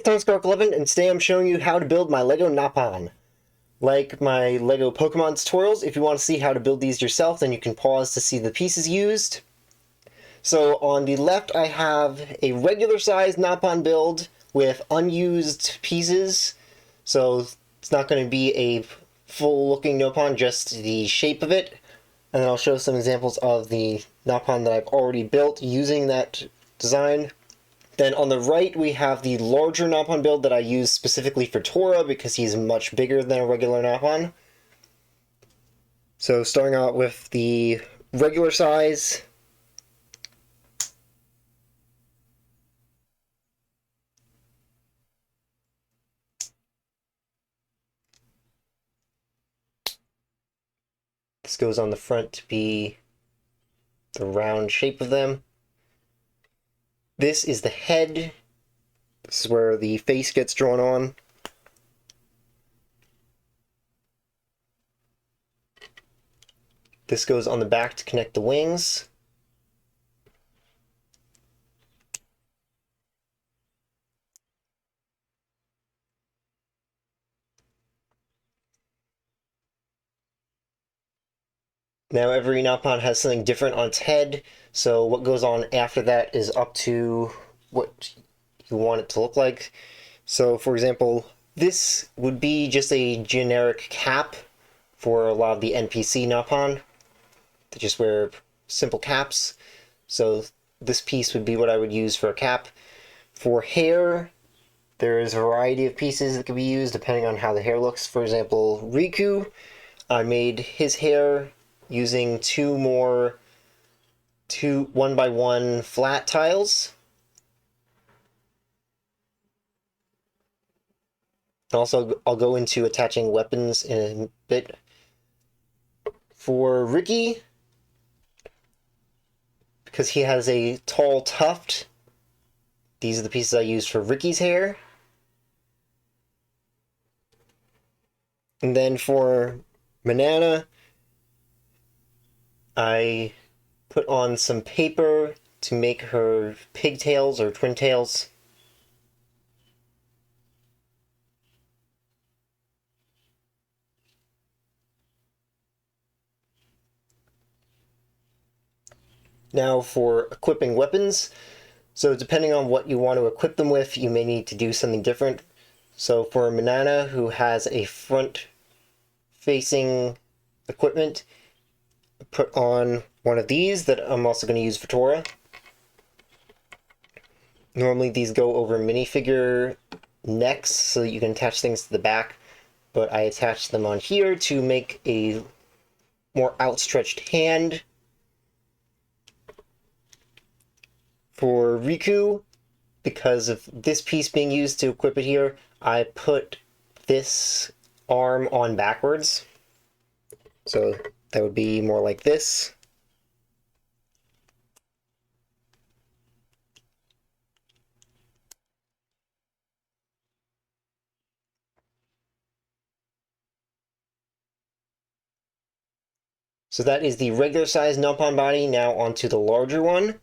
it's Spark11, and today I'm showing you how to build my LEGO Nopon. Like my LEGO Pokemon tutorials, if you want to see how to build these yourself, then you can pause to see the pieces used. So on the left I have a regular sized Nopon build with unused pieces, so it's not going to be a full looking Nopon, just the shape of it. And then I'll show some examples of the Nopon that I've already built using that design. Then on the right, we have the larger Nopon build that I use specifically for Tora because he's much bigger than a regular Nopon. So starting out with the regular size. This goes on the front to be the round shape of them. This is the head. This is where the face gets drawn on. This goes on the back to connect the wings. Now every Nopon has something different on its head, so what goes on after that is up to what you want it to look like. So for example, this would be just a generic cap for a lot of the NPC Nopon. They just wear simple caps. So this piece would be what I would use for a cap. For hair, there is a variety of pieces that can be used depending on how the hair looks. For example, Riku, I made his hair using two 1x1 flat tiles. Also, I'll go into attaching weapons in a bit. For Ricky, because he has a tall tuft, these are the pieces I used for Ricky's hair. And then for Banana, I put on some paper to make her pigtails or twin tails. Now for equipping weapons. So depending on what you want to equip them with, you may need to do something different. So for Banana, who has a front-facing equipment, put on one of these that I'm also going to use for Tora. Normally these go over minifigure necks so that you can attach things to the back, but I attached them on here to make a more outstretched hand. For Riku, because of this piece being used to equip it here, I put this arm on backwards. So that would be more like this. So that is the regular size Nopon body. Now onto the larger one.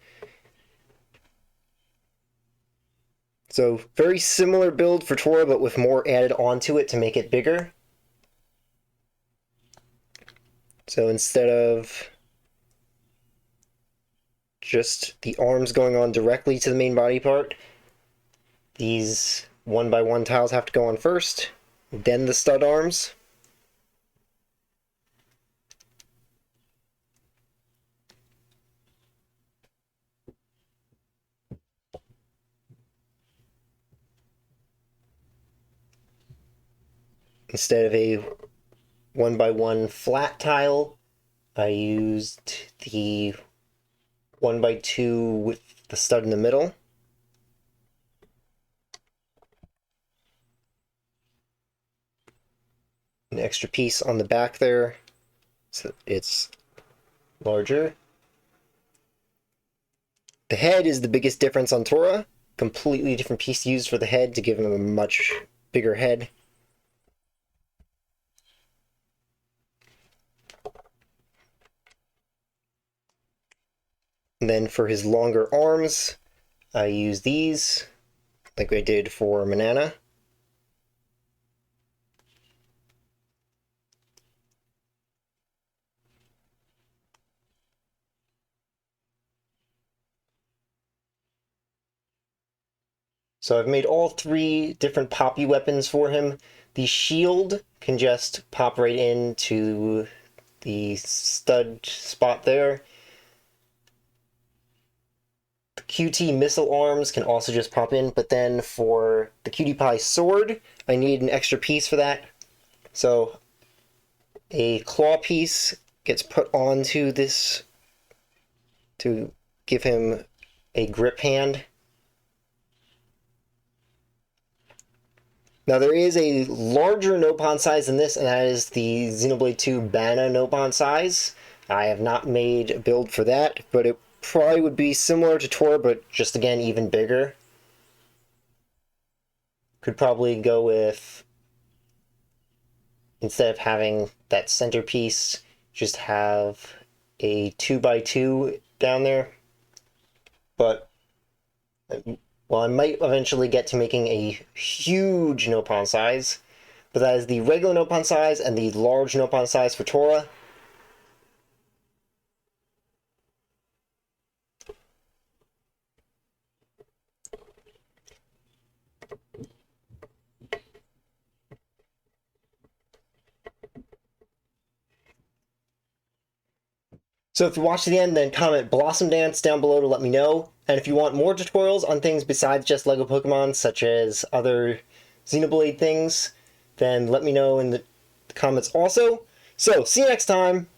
So very similar build for Tora, but with more added onto it to make it bigger. So instead of just the arms going on directly to the main body part, these 1x1 tiles have to go on first, then the stud arms. Instead of a 1x1 flat tile, I used the 1x2 with the stud in the middle. An extra piece on the back there, so it's larger. The head is the biggest difference on Tora. Completely different piece used for the head to give him a much bigger head. And then for his longer arms, I use these. like we did for Manana. So I've made all 3 different poppy weapons for him. The shield can just pop right into the stud spot there. The QT missile arms can also just pop in, but then for the Cutie Pie sword, I need an extra piece for that. So a claw piece gets put onto this to give him a grip hand. Now there is a larger Nopon size than this, and that is the Xenoblade 2 Bana Nopon size. I have not made a build for that, but it probably would be similar to Tora, but just again even bigger. Could probably go with, instead of having that centerpiece, just have a 2x2 down there. But, well, I might eventually get to making a huge Nopon size, but that is the regular Nopon size and the large Nopon size for Tora. So if you watch to the end, then comment Blossom Dance down below to let me know. And if you want more tutorials on things besides just LEGO Pokemon, such as other Xenoblade things, then let me know in the comments also. So, see you next time!